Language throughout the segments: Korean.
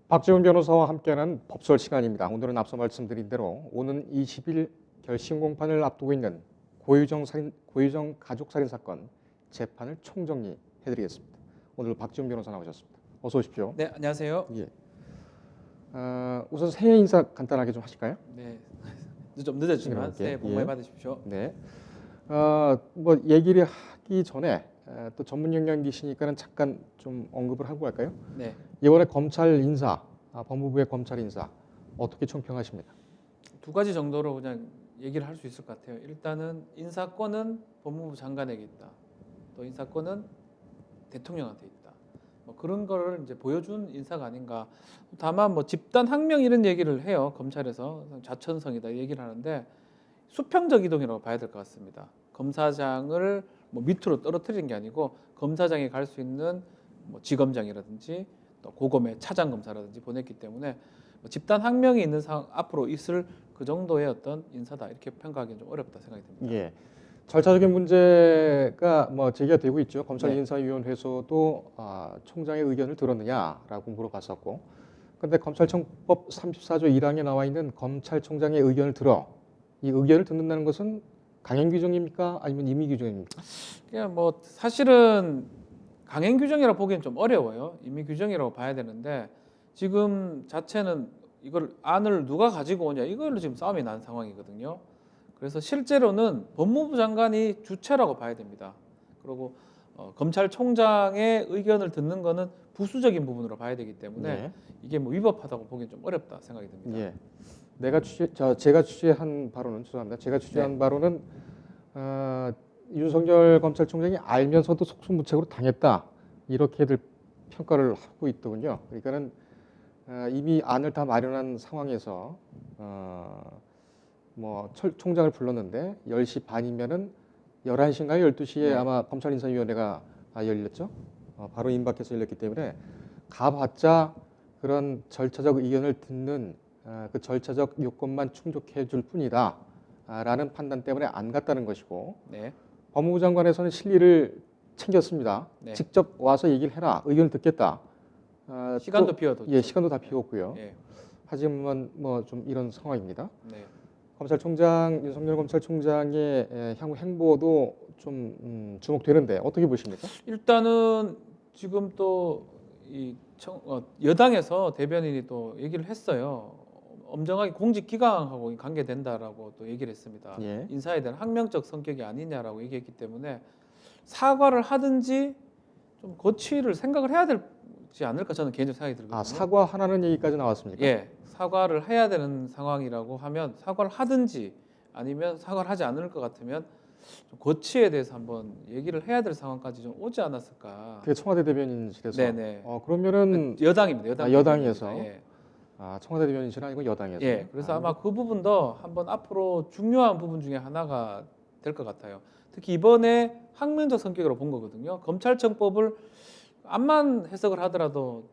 박지훈 변호사와 함께하는 법설 시간입니다. 오늘은 앞서 말씀드린 대로 오는 20일 결심 공판을 앞두고 있는 고유정 가족 살인 사건 재판을 총정리해드리겠습니다. 오늘 박지훈 변호사 나오셨습니다. 어서 오십시오. 네, 안녕하세요. 예. 우선 새해 인사 간단하게 좀 하실까요? 네, 좀 늦었지만 이렇게. 새해 복 많이 예. 받으십시오. 네. 뭐 얘기를 하기 전에 또 전문 영역이시니까는 잠깐 좀 언급을 하고 갈까요? 네, 이번에 검찰 인사, 법무부의 검찰 인사 어떻게 총평하십니까? 두 가지 정도로 그냥 얘기를 할 수 있을 것 같아요. 일단은 인사권은 법무부 장관에게 있다. 또 인사권은 대통령한테 있다. 뭐 그런 거를 이제 보여준 인사가 아닌가. 다만 뭐 집단 항명 이런 얘기를 해요. 검찰에서 자천성이다 얘기를 하는데 수평적 이동이라고 봐야 될 것 같습니다. 검사장을 뭐 밑으로 떨어뜨리는 게 아니고 검사장이 갈 수 있는 뭐 지검장이라든지 또 고검의 차장 검사라든지 보냈기 때문에 뭐 집단 항명이 있는 상황 앞으로 있을 그 정도의 어떤 인사다 이렇게 평가하기는 좀 어렵다 생각이 듭니다. 예. 절차적인 문제가 뭐 제기가 되고 있죠. 검찰 네. 인사위원회에서도 총장의 의견을 들었느냐라고 물어봤었고, 근데 검찰청법 34조 1항에 나와 있는 검찰총장의 의견을 들어 이 의견을 듣는다는 것은 강행 규정입니까? 아니면 임의 규정입니까? 그냥 뭐 사실은 강행 규정이라고 보기엔 좀 어려워요. 임의 규정이라고 봐야 되는데 지금 자체는 이걸 안을 누가 가지고 오냐 이걸로 지금 싸움이 난 상황이거든요. 그래서 실제로는 법무부 장관이 주체라고 봐야 됩니다. 그리고 검찰총장의 의견을 듣는 거는 부수적인 부분으로 봐야 되기 때문에 네. 이게 뭐 위법하다고 보기엔 좀 어렵다 생각이 듭니다. 예. 제가 취재한 바로는 죄송합니다. 제가 취재한 바로는 윤석열 검찰총장이 알면서도 속수무책으로 당했다 이렇게들 평가를 하고 있더군요. 그러니까는 이미 안을 다 마련한 상황에서 뭐 총장을 불렀는데 10시 반이면은 11시인가요? 12시에 네. 아마 검찰인사위원회가 열렸죠. 바로 임박해서 열렸기 때문에 가봤자 그런 절차적 의견을 듣는 그 절차적 요건만 충족해 줄 뿐이다 라는 판단 때문에 안 갔다는 것이고, 네. 법무부 장관에서는 실리를 챙겼습니다. 네. 직접 와서 얘기를 해라. 의견을 듣겠다. 시간도 또, 비워뒀죠. 예, 시간도 다 비웠고요. 예. 하지만 뭐 좀 이런 상황입니다. 네. 윤석열 검찰총장의 향후 행보도 좀 주목되는데 어떻게 보십니까? 일단은 지금 또 이 여당에서 대변인이 또 얘기를 했어요. 엄정하게 공직기강하고 관계된다라고 또 얘기를 했습니다. 예. 인사에 대한 항명적 성격이 아니냐라고 얘기했기 때문에 사과를 하든지 좀 고치를 생각을 해야 되지 않을까 저는 개인적으로 생각이 들거든요. 사과하라는 얘기까지 나왔습니까? 예, 사과를 해야 되는 상황이라고 하면 사과를 하든지 아니면 사과를 하지 않을 것 같으면 좀 고치에 대해서 한번 얘기를 해야 될 상황까지 좀 오지 않았을까. 그게 청와대 대변인실에서. 네네. 그러면은 여당입니다. 여당에서. 예. 청와대 대변인실 아니고 여당에서. 예. 그래서 아마 그 부분도 한번 앞으로 중요한 부분 중에 하나가 될 것 같아요. 특히 이번에 항명적 성격으로 본 거거든요. 검찰청법을 암만 해석을 하더라도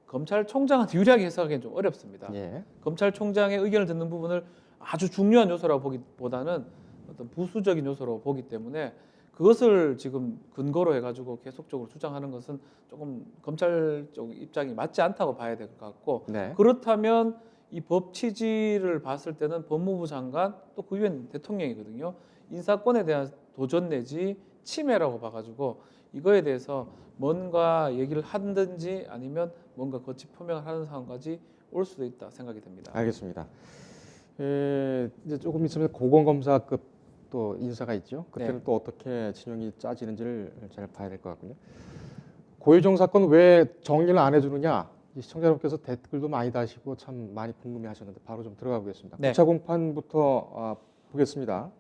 검찰총장한테 유리하게 해석하기는 좀 어렵습니다. 예. 검찰총장의 의견을 듣는 부분을 아주 중요한 요소라고 보기보다는 어떤 부수적인 요소로 보기 때문에 그것을 지금 근거로 해가지고 계속적으로 주장하는 것은 조금 검찰 쪽 입장이 맞지 않다고 봐야 될 것 같고, 네. 그렇다면 이 법 취지를 봤을 때는 법무부 장관 또 그 위엔 대통령이거든요. 인사권에 대한 도전 내지 침해라고 봐가지고 이거에 대해서 뭔가 얘기를 하든지 아니면 뭔가 거치 표명을 하는 상황까지 올 수도 있다 생각이 듭니다. 알겠습니다. 이제 조금 있으면 고검검사급 또 인사가 있죠. 그때는 네. 또 어떻게 진영이 짜지는지를 잘 봐야 될 것 같군요. 고유정 사건 왜 정리를 안 해주느냐? 이 시청자 여러분께서 댓글도 많이 다시고 참 많이 궁금해하셨는데 바로 좀 들어가 보겠습니다. 네. 구차 공판부터 보겠습니다.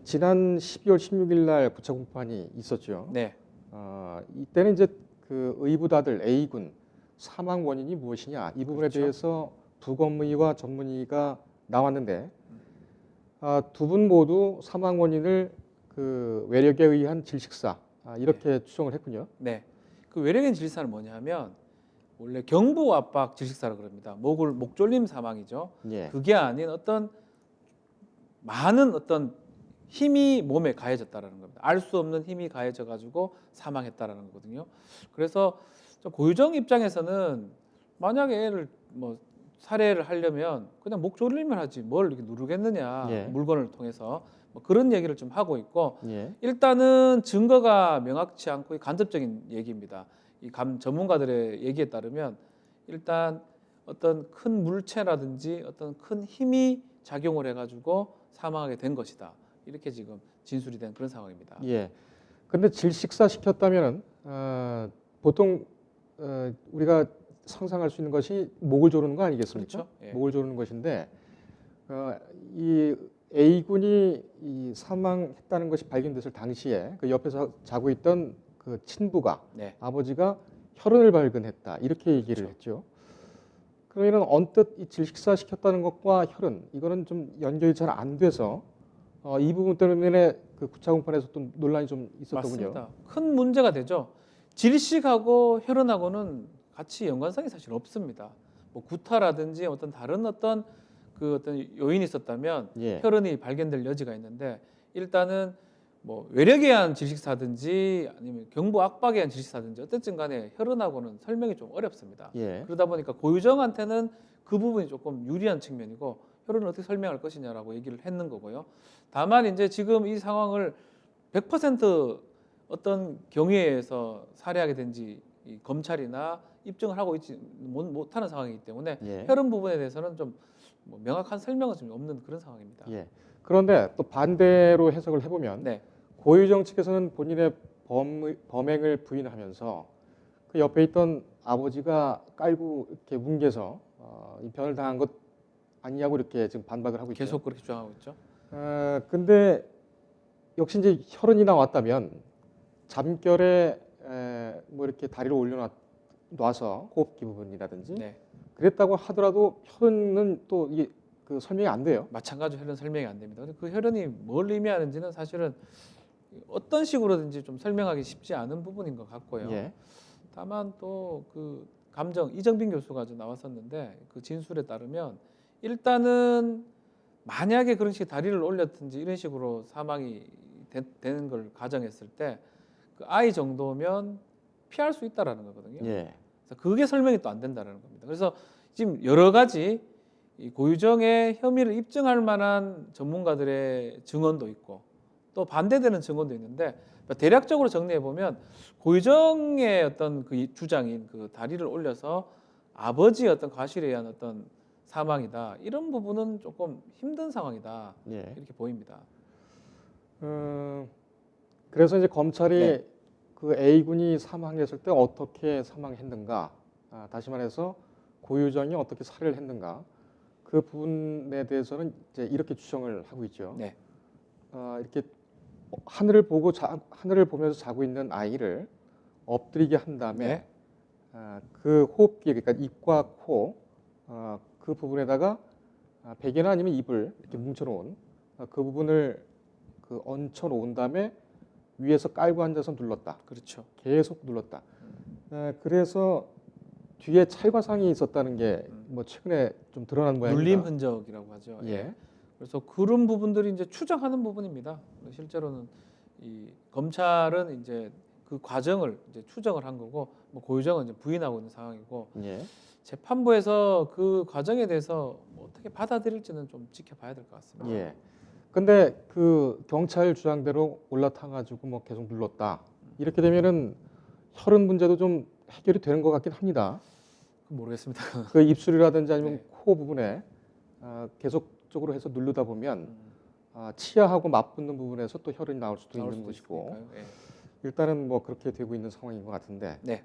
지난 12월 16일 날 구차 공판이 있었죠. 네. 이때는 이제 그 의부다들 A군 사망 원인이 무엇이냐 이 부분에 그렇죠. 대해서 부검의와 전문의가 나왔는데 두 분 모두 사망 원인을 그 외력에 의한 질식사 이렇게 추정을 했군요. 네. 그 외력인 질식사는 뭐냐면 원래 경부 압박 질식사라고 그럽니다. 목 졸림 사망이죠. 예. 그게 아닌 어떤 많은 어떤 힘이 몸에 가해졌다라는 겁니다. 알 수 없는 힘이 가해져 가지고 사망했다라는 거거든요. 그래서 고유정 입장에서는 만약에 애를 뭐 살해를 하려면 그냥 목 조리면 하지 뭘 이렇게 누르겠느냐 예. 물건을 통해서 뭐 그런 얘기를 좀 하고 있고 예. 일단은 증거가 명확치 않고 간접적인 얘기입니다. 이 전문가들의 얘기에 따르면 일단 어떤 큰 물체라든지 어떤 큰 힘이 작용을 해가지고 사망하게 된 것이다. 이렇게 지금 진술이 된 그런 상황입니다. 예. 근데 질식사 시켰다면은 보통 우리가 상상할 수 있는 것이 목을 조르는 거 아니겠습니까? 그렇죠. 예. 목을 조르는 것인데 이 A군이 이 사망했다는 것이 발견됐을 당시에 그 옆에서 자고 있던 그 친부가 네. 아버지가 혈흔을 발견했다 이렇게 얘기를 그렇죠. 했죠. 그러면은 언뜻 이 질식사 시켰다는 것과 혈흔 이거는 좀 연결이 잘 안 돼서 이 부분 때문에 그 구차공판에서 또 논란이 좀 있었더군요. 맞습니다. 큰 문제가 되죠. 질식하고 혈흔하고는 같이 연관성이 사실 없습니다. 뭐 구타라든지 어떤 다른 어떤 그 어떤 요인이 있었다면 예. 혈흔이 발견될 여지가 있는데 일단은 뭐 외력에 의한 질식사든지 아니면 경부 압박에 의한 질식사든지 어쨌든 간에 혈흔하고는 설명이 좀 어렵습니다. 예. 그러다 보니까 고유정한테는 그 부분이 조금 유리한 측면이고 혈흔을 어떻게 설명할 것이냐라고 얘기를 했는 거고요. 다만 이제 지금 이 상황을 100% 어떤 경위에서 살해하게 된지 이 검찰이나 입증을 하고 있지 못하는 상황이기 때문에 예. 혈흔 부분에 대해서는 좀 뭐 명확한 설명은 좀 없는 그런 상황입니다. 예. 그런데 또 반대로 해석을 해보면 네, 고유정 측에서는 본인의 범행을 부인하면서 그 옆에 있던 아버지가 깔고 이렇게 뭉개서 이 변을 당한 것 아니냐고 이렇게 지금 반박을 하고 있죠. 계속 그렇게 주장하고 있죠. 근데 역시 이제 혈흔이 나왔다면 잠결에 뭐 이렇게 다리를 올려놔서 호흡기 부분이라든지 네, 그랬다고 하더라도 혈흔은 또 이게 그 설명이 안 돼요. 마찬가지로 혈흔 설명이 안 됩니다. 그 혈흔이 뭘 의미하는지는 사실은 어떤 식으로든지 좀 설명하기 쉽지 않은 부분인 것 같고요. 예. 다만 또 그 감정 이정빈 교수가 좀 나왔었는데 그 진술에 따르면 일단은 만약에 그런 식의 다리를 올렸든지 이런 식으로 사망이 되는 걸 가정했을 때 그 아이 정도면 피할 수 있다라는 거거든요. 예. 그래서 그게 설명이 또 안 된다는 겁니다. 그래서 지금 여러 가지 이 고유정의 혐의를 입증할 만한 전문가들의 증언도 있고 또 반대되는 증언도 있는데 대략적으로 정리해 보면 고유정의 어떤 그 주장인 그 다리를 올려서 아버지의 어떤 과실에 의한 어떤 사망이다 이런 부분은 조금 힘든 상황이다 예. 이렇게 보입니다. 그래서 이제 검찰이 네. 그 A군이 사망했을 때 어떻게 사망했는가, 다시 말해서 고유정이 어떻게 살해를 했는가, 그 부분에 대해서는 이제 이렇게 추정을 하고 있죠. 네. 이렇게 하늘을 보면서 자고 있는 아이를 엎드리게 한 다음에 네. 그 호흡기, 그러니까 입과 코, 그 부분에다가 베개나 아니면 입을 이렇게 뭉쳐놓은 그 부분을 그 얹혀놓은 다음에 위에서 깔고 앉아서 눌렀다. 그렇죠. 계속 눌렀다. 그래서 뒤에 찰과상이 있었다는 게 뭐 최근에 좀 드러난 모양입니다. 눌림 흔적이라고 하죠. 예. 그래서 그런 부분들이 이제 추정하는 부분입니다. 실제로는 이 검찰은 이제 그 과정을 이제 추정을 한 거고 뭐 고유정은 이제 부인하고 있는 상황이고 예. 재판부에서 그 과정에 대해서 뭐 어떻게 받아들일지는 좀 지켜봐야 될 것 같습니다. 예. 근데 그 경찰 주장대로 올라타가지고 뭐 계속 눌렀다. 이렇게 되면은 혈흔 문제도 좀 해결이 되는 것 같긴 합니다. 모르겠습니다. 그 입술이라든지 아니면 네. 코 부분에 계속적으로 해서 누르다 보면 치아하고 맞붙는 부분에서 또 혈흔이 나올 수도 나올 있는 수도 것이고 있으니까요. 예. 일단은 뭐 그렇게 되고 있는 상황인 것 같은데 네.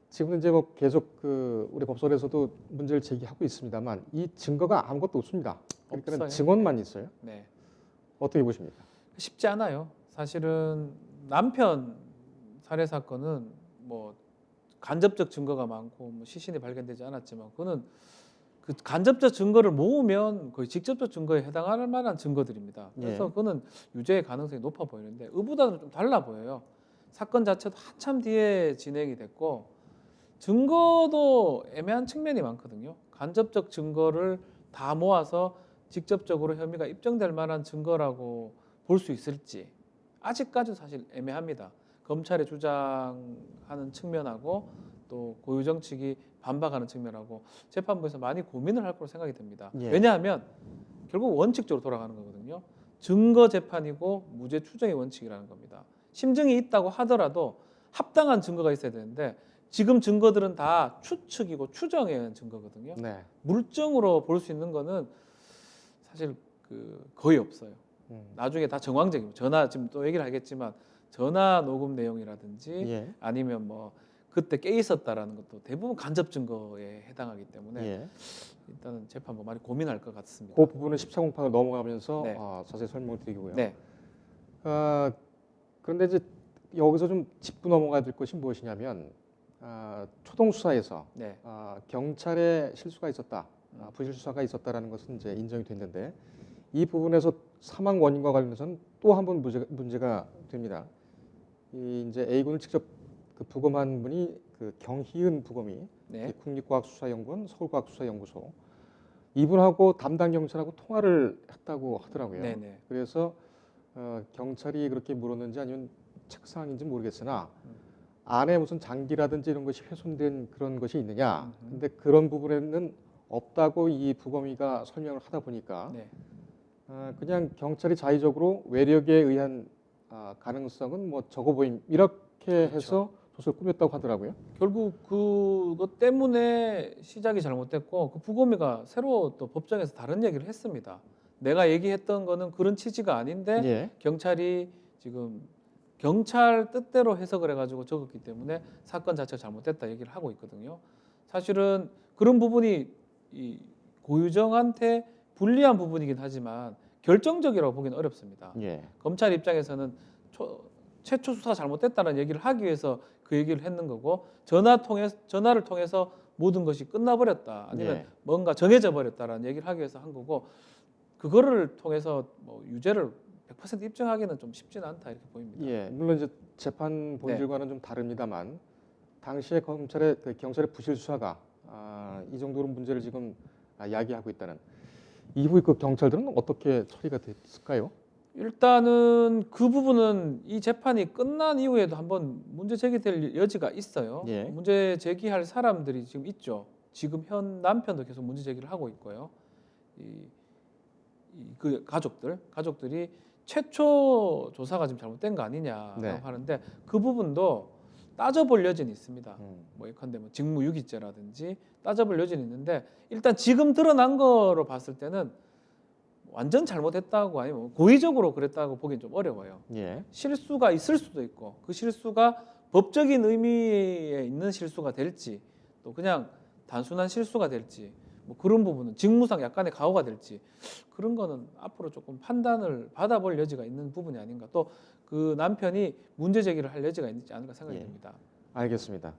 지금 이제 뭐 계속 그 우리 법설에서도 문제를 제기하고 있습니다만 이 증거가 아무것도 없습니다. 그러니까 없어요. 증언만 있어요. 네. 어떻게 보십니까? 쉽지 않아요. 사실은 남편 살해 사건은 뭐 간접적 증거가 많고 뭐 시신이 발견되지 않았지만 그거는 그 간접적 증거를 모으면 거의 직접적 증거에 해당할 만한 증거들입니다. 그래서 예. 그거는 유죄의 가능성이 높아 보이는데 의보다는 좀 달라 보여요. 사건 자체도 한참 뒤에 진행이 됐고 증거도 애매한 측면이 많거든요. 간접적 증거를 다 모아서 직접적으로 혐의가 입증될 만한 증거라고 볼 수 있을지 아직까지도 사실 애매합니다. 검찰의 주장하는 측면하고 또 고유정 측이 반박하는 측면하고 재판부에서 많이 고민을 할 거로 생각이 듭니다. 예. 왜냐하면 결국 원칙적으로 돌아가는 거거든요. 증거 재판이고 무죄 추정의 원칙이라는 겁니다. 심증이 있다고 하더라도 합당한 증거가 있어야 되는데 지금 증거들은 다 추측이고 추정에 의한 증거거든요. 네. 물증으로 볼 수 있는 거는 사실 거의 없어요. 음. 나중에 다 정황적이고 전화 지금 또 얘기를 하겠지만 전화 녹음 내용이라든지 예. 아니면 뭐 그때 깨 있었다라는 것도 대부분 간접 증거에 해당하기 때문에 예. 일단은 재판부 많이 고민할 것 같습니다. 그 부분은 10차 공판을 넘어가면서 네. 자세히 설명을 드리고요. 네, 그런데 이제 여기서 좀 짚고 넘어가야 될 것이 무엇이냐면 초동 수사에서 네, 경찰의 실수가 있었다, 부실 수사가 있었다라는 것은 이제 인정이 됐는데 이 부분에서 사망 원인과 관련해서는 또 한 번 문제가 됩니다. 이 이제 A군을 직접 그 부검한 분이 그 경희은 부검이 네, 국립과학수사연구원, 서울과학수사연구소 이분하고 담당 경찰하고 통화를 했다고 하더라고요. 네, 네. 그래서 경찰이 그렇게 물었는지 아니면 책상인지 모르겠으나 안에 무슨 장기라든지 이런 것이 훼손된 그런 것이 있느냐. 근데 그런 부분에는 없다고 이 부검이가 설명을 하다 보니까 네. 그냥 경찰이 자의적으로 외력에 의한 가능성은 뭐 적어 보임 이렇게 그렇죠. 해서 조서를 꾸몄다고 하더라고요. 결국 그것 때문에 시작이 잘못됐고 그 부검이가 새로 또 법정에서 다른 얘기를 했습니다. 내가 얘기했던 거는 그런 취지가 아닌데 예. 경찰이 지금 경찰 뜻대로 해석을 해가지고 적었기 때문에 사건 자체가 잘못됐다 얘기를 하고 있거든요. 사실은 그런 부분이 이 고유정한테 불리한 부분이긴 하지만 결정적이라고 보기는 어렵습니다. 예. 검찰 입장에서는 최초 수사가 잘못됐다는 얘기를 하기 위해서 그 얘기를 했는 거고 전화를 통해서 모든 것이 끝나버렸다 아니면 예. 뭔가 정해져 버렸다라는 얘기를 하기 위해서 한 거고 그거를 통해서 뭐 유죄를 100% 입증하기는 좀 쉽지는 않다 이렇게 보입니다. 예, 물론 이제 재판 본질과는 좀 다릅니다만 당시에 경찰의 부실 수사가 이 정도로 문제를 지금 야기하고 있다는 이후에 그 경찰들은 어떻게 처리가 됐을까요? 일단은 그 부분은 이 재판이 끝난 이후에도 한번 문제 제기될 여지가 있어요. 예. 문제 제기할 사람들이 지금 있죠. 지금 현 남편도 계속 문제 제기를 하고 있고요. 그 가족들이 최초 조사가 지금 잘못된 거 아니냐라고 네. 하는데 그 부분도 따져볼 여지는 있습니다. 음. 뭐 예컨대 뭐 직무유기죄라든지 따져볼 여지는 있는데 일단 지금 드러난 거로 봤을 때는 완전 잘못했다고 아니면 고의적으로 그랬다고 보기엔 좀 어려워요. 예. 실수가 있을 수도 있고 그 실수가 법적인 의미에 있는 실수가 될지 또 그냥 단순한 실수가 될지 뭐 그런 부분은 직무상 약간의 가오가 될지 그런 거는 앞으로 조금 판단을 받아볼 여지가 있는 부분이 아닌가 또 그 남편이 문제 제기를 할 여지가 있지 않을까 생각이 예. 듭니다. 알겠습니다.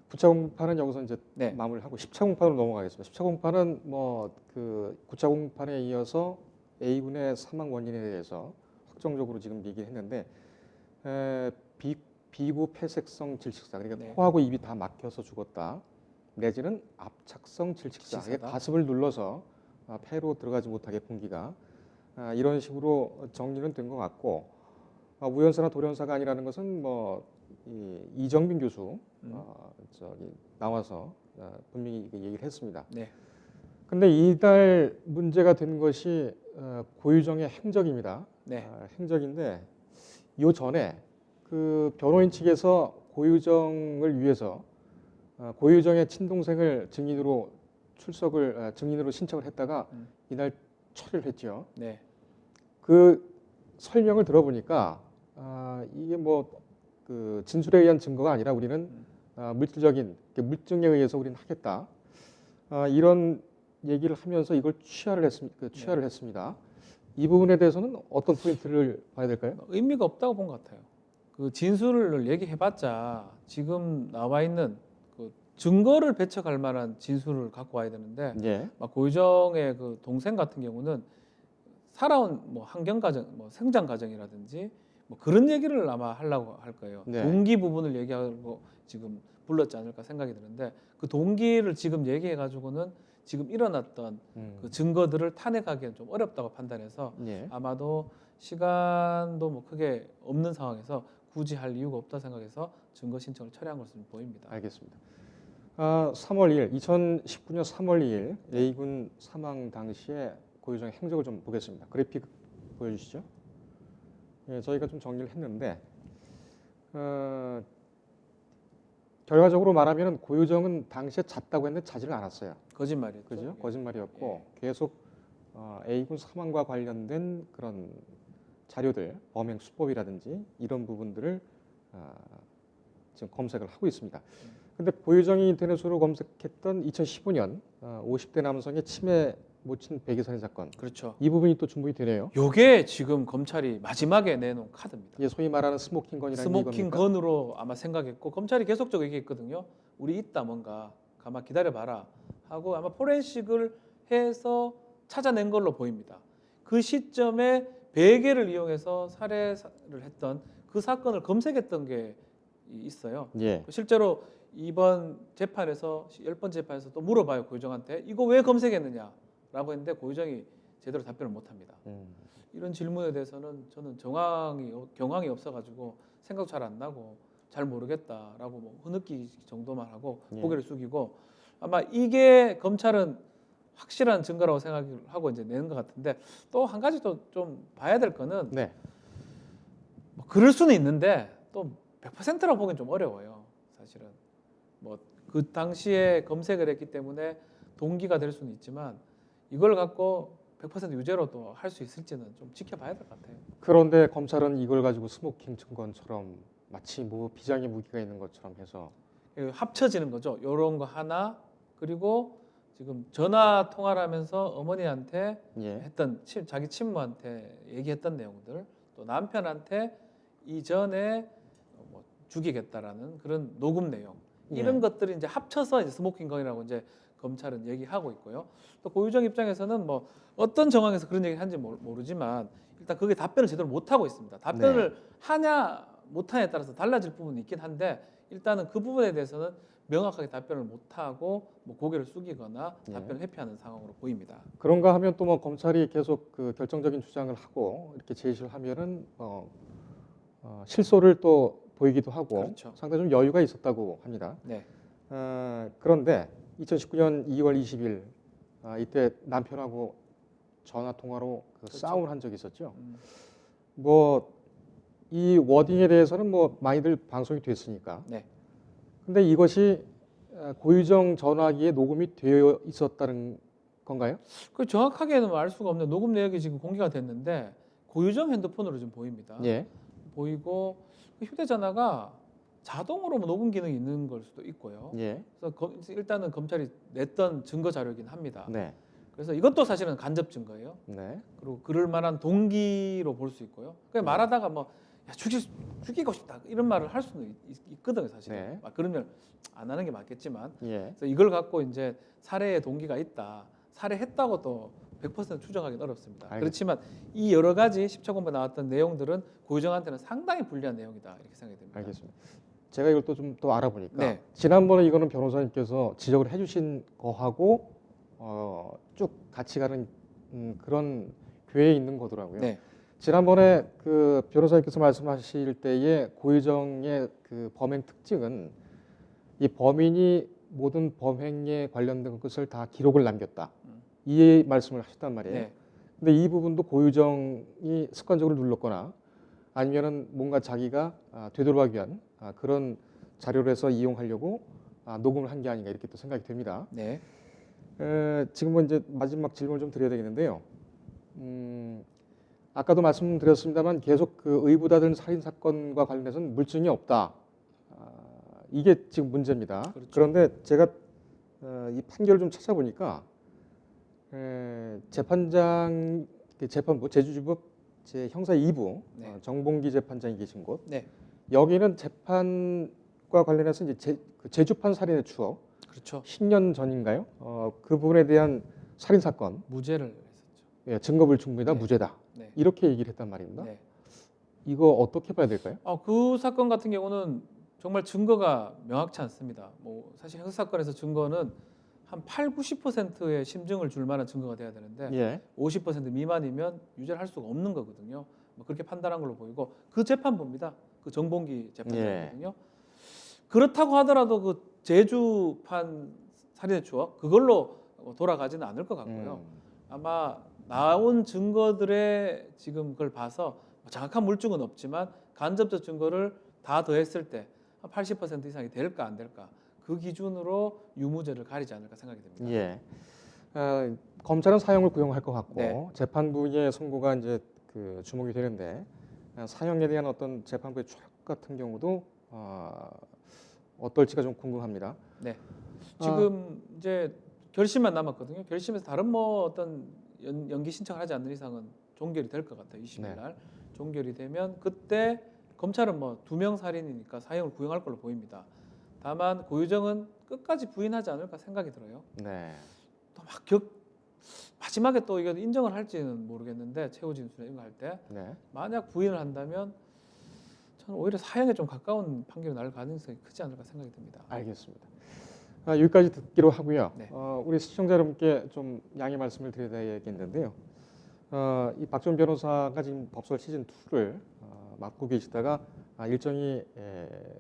9차 공판은 여기서 이제 네. 마무리하고 10차 공판으로 넘어가겠습니다. 10차 공판은 뭐 그 9차 공판에 이어서 A군의 사망 원인에 대해서 확정적으로 지금 얘기했는데 비구 폐색성 질식사 그러니까 네. 코하고 입이 다 막혀서 죽었다. 내지는 압착성 질식사 이게 질식사다. 가슴을 눌러서 폐로 들어가지 못하게 공기가 이런 식으로 정리는 된 것 같고 우연사나 돌연사가 아니라는 것은 뭐 이정빈 교수 나와서 분명히 얘기를 했습니다. 네. 근데 이달 문제가 된 것이 고유정의 행적입니다. 네. 행적인데 요 전에 그 변호인 측에서 고유정을 위해서 고유정의 친동생을 증인으로 증인으로 신청을 했다가 이날 처리를 했죠. 네. 그 설명을 들어보니까 이게 뭐 그 진술에 의한 증거가 아니라 우리는 물질적인 물증에 의해서 우리는 하겠다 이런 얘기를 하면서 이걸 취하를 했습니다. 이 부분에 대해서는 어떤 포인트를 봐야 될까요? 의미가 없다고 본 것 같아요. 그 진술을 얘기해봤자 지금 나와 있는 그 증거를 배척할 만한 진술을 갖고 와야 되는데 예. 막 고유정의 그 동생 같은 경우는 살아온 뭐 환경 과정, 뭐 성장 과정이라든지 뭐 그런 얘기를 아마 하려고 할 거예요. 네. 동기 부분을 얘기하고 지금 불렀지 않을까 생각이 드는데 그 동기를 지금 얘기해가지고는 지금 일어났던 그 증거들을 탄핵하기는 좀 어렵다고 판단해서 예. 아마도 시간도 뭐 크게 없는 상황에서 굳이 할 이유가 없다 생각해서 증거 신청을 철회한 것으로 보입니다. 알겠습니다. 3월 2일, 2019년 3월 2일 A군 사망 당시에 고유정의 행적을 좀 보겠습니다. 그래픽 보여주시죠. 예, 저희가 좀 정리를 했는데 결과적으로 말하면 고유정은 당시에 잤다고 했는데 자지를 않았어요. 거짓말이었죠. 그죠? 예. 거짓말이었고 계속 A군 사망과 관련된 그런 자료들, 범행 수법이라든지 이런 부분들을 지금 검색을 하고 있습니다. 근데 고유정이 인터넷으로 검색했던 2015년 50대 남성의 치매 모친 배기살인 사건, 그렇죠. 이 부분이 또 주목이 되네요. 요게 지금 검찰이 마지막에 내놓은 카드입니다. 이게 소위 말하는 스모킹 건이라는 스모킹 이겁니까? 건으로 아마 생각했고 검찰이 계속적으로 얘기했거든요. 우리 있다 뭔가 가만 기다려봐라 하고 아마 포렌식을 해서 찾아낸 걸로 보입니다. 그 시점에 베개를 이용해서 살해를 했던 그 사건을 검색했던 게 있어요. 예. 실제로 이번 재판에서 10번 재판에서 또 물어봐요. 고유정한테 이거 왜 검색했느냐라고 했는데 고유정이 제대로 답변을 못합니다. 이런 질문에 대해서는 저는 경황이 없어가지고 생각 잘 안 나고 잘 모르겠다라고 뭐 흐느끼 정도만 하고 예. 고개를 숙이고 아마 이게 검찰은 확실한 증거라고 생각을 하고 이제 내는 것 같은데 또 한 가지 또 좀 봐야 될 거는 네. 뭐 그럴 수는 있는데 또 100%라고 보기엔 좀 어려워요. 사실은 뭐 그 당시에 검색을 했기 때문에 동기가 될 수는 있지만 이걸 갖고 100% 유죄로 또 할 수 있을지는 좀 지켜봐야 될 것 같아요. 그런데 검찰은 이걸 가지고 스모킹 증거처럼 마치 뭐 비장의 무기가 있는 것처럼 해서 합쳐지는 거죠. 이런 거 하나 그리고 지금 전화 통화를 하면서 어머니한테 예. 했던 자기 친모한테 얘기했던 내용들 또 남편한테 이전에 뭐 죽이겠다라는 그런 녹음 내용 이런 예. 것들이 이제 합쳐서 이제 스모킹 건이라고 이제 검찰은 얘기하고 있고요. 또 고유정 입장에서는 뭐 어떤 정황에서 그런 얘기를 하는지 모르지만 일단 그게 답변을 제대로 못 하고 있습니다. 답변을 하냐 못하냐에 따라서 달라질 부분이 있긴 한데 일단은 그 부분에 대해서는 명확하게 답변을 못하고 뭐 고개를 숙이거나 예. 답변을 회피하는 상황으로 보입니다. 그런가 하면 또 뭐 검찰이 계속 그 결정적인 주장을 하고 이렇게 제시를 하면은 실소를 또 보이기도 하고 그렇죠. 상당히 좀 여유가 있었다고 합니다. 네, 그런데 2019년 2월 20일 이때 남편하고 전화 통화로 그렇죠. 싸움을 한 적이 있었죠. 뭐 이 워딩에 대해서는 뭐 많이들 방송이 됐으니까. 네, 근데 이것이 고유정 전화기에 녹음이 되어 있었다는 건가요? 그 정확하게는 알 수가 없는 녹음 내역이 지금 공개가 됐는데 고유정 핸드폰으로 지금 보입니다. 예. 보이고 그 휴대전화가 자동으로 뭐 녹음 기능이 있는 걸 수도 있고요. 예. 그래서 일단은 검찰이 냈던 증거 자료이긴 합니다. 네. 그래서 이것도 사실은 간접 증거예요. 네. 그리고 그럴 만한 동기로 볼 수 있고요. 그냥 말하다가 뭐 야, 죽이고 싶다 이런 말을 할 수는 있거든요, 사실은. 네. 그러면 안 하는 게 맞겠지만, 예. 그래서 이걸 갖고 이제 살해의 동기가 있다, 살해했다고 또 100% 추정하기는 어렵습니다. 알겠습니다. 그렇지만 이 여러 가지 10차 공부에 나왔던 내용들은 고유정한테는 상당히 불리한 내용이다 이렇게 생각이 됩니다. 알겠습니다. 제가 이걸 또 좀 더 알아보니까 네. 지난번에 이거는 변호사님께서 지적을 해주신 거하고 쭉 같이 가는 그런 궤에 있는 거더라고요. 네, 지난번에 그 변호사님께서 말씀하실 때에 고유정의 그 범행 특징은 이 범인이 모든 범행에 관련된 것을 다 기록을 남겼다. 이 말씀을 하셨단 말이에요. 네, 근데 이 부분도 고유정이 습관적으로 눌렀거나 아니면은 뭔가 자기가 되돌아가기 위한 그런 자료를 해서 이용하려고 녹음을 한 게 아닌가 이렇게 또 생각이 됩니다. 네, 지금은 이제 마지막 질문을 좀 드려야 되겠는데요. 아까도 말씀드렸습니다만 계속 그 의붓아들 살인 사건과 관련해서는 물증이 없다. 이게 지금 문제입니다. 그렇죠. 그런데 제가 이 판결을 좀 찾아보니까 재판장 재판부 제주지법 제 형사 2부 네. 정봉기 재판장이 계신 곳 네, 여기는 재판과 관련해서 이제 제주판 살인의 추억 그렇죠. 10년 전인가요? 그 부분에 대한 살인 사건 무죄를 했었죠. 예, 증거불충분이다 네. 무죄다 네, 이렇게 얘기를 했단 말입니다. 네. 이거 어떻게 봐야 될까요? 그 사건 같은 경우는 정말 증거가 명확치 않습니다. 뭐 사실 형사 사건에서 증거는 한 8, 90%의 심증을 줄 만한 증거가 돼야 되는데 예, 50% 미만이면 유죄를 할 수가 없는 거거든요. 뭐 그렇게 판단한 걸로 보이고 그 재판부입니다. 그 정봉기 재판장이거든요. 그렇다고 하더라도 그 제주판 살인의 추억 그걸로 돌아가지는 않을 것 같고요. 아마 나온 증거들의 지금 그걸 봐서 정확한 물증은 없지만 간접적 증거를 다 더했을 때 80% 이상이 될까 안 될까 그 기준으로 유무죄를 가리지 않을까 생각이 됩니다. 예. 검찰은 사형을 구형할 것 같고 네. 재판부의 선고가 이제 그 주목이 되는데 사형에 대한 어떤 재판부의 추락 같은 경우도 어떨지가 좀 궁금합니다. 네. 지금 이제 결심만 남았거든요. 결심에서 다른 뭐 어떤 연기 신청을 하지 않는 이상은 종결이 될 것 같아요. 20일 네. 날 종결이 되면 그때 검찰은 뭐 2명 살인이니까 사형을 구형할 걸로 보입니다. 다만 고유정은 끝까지 부인하지 않을까 생각이 들어요. 네. 또 막 마지막에 또 이거 인정을 할지는 모르겠는데 최후 진술에 이런 거 할 때 네. 만약 부인을 한다면 저는 오히려 사형에 좀 가까운 판결이 날 가능성이 크지 않을까 생각이 듭니다. 알겠습니다. 여기까지 듣기로 하고요. 네. 우리 시청자 여러분께 좀 양해 말씀을 드려야겠는데요. 이 박지원 변호사가 지금 법설 시즌 2를 맡고 계시다가 일정이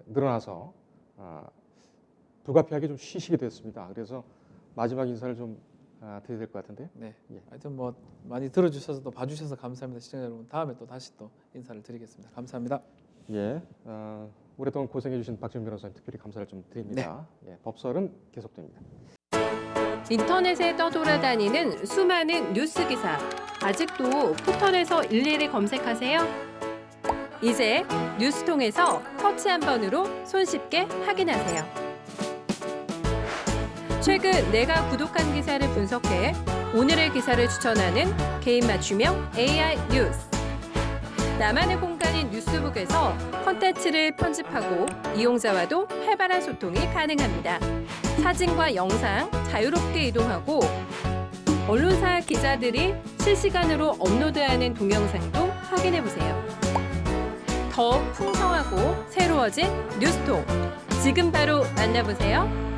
늘어나서 불가피하게 좀 쉬시게 됐습니다. 그래서 마지막 인사를 좀 드려야 될 것 같은데요. 네. 예. 하여튼 뭐 많이 들어주셔서 또 봐주셔서 감사합니다. 시청자 여러분 다음에 또 다시 또 인사를 드리겠습니다. 감사합니다. 예, 오랫동안 고생해주신 박지원 변호사님 특별히 감사를 좀 드립니다. 예, 법설은 계속됩니다. 인터넷에 떠돌아다니는 수많은 뉴스 기사. 아직도 포털에서 일일이 검색하세요? 이제 뉴스통에서 터치 한 번으로 손쉽게 확인하세요. 최근 내가 구독한 기사를 분석해 오늘의 기사를 추천하는 개인 맞춤형 AI 뉴스. 나만의 공간인 뉴스북에서 콘텐츠를 편집하고 이용자와도 활발한 소통이 가능합니다. 사진과 영상 자유롭게 이동하고 언론사 기자들이 실시간으로 업로드하는 동영상도 확인해보세요. 더 풍성하고 새로워진 뉴스통. 지금 바로 만나보세요.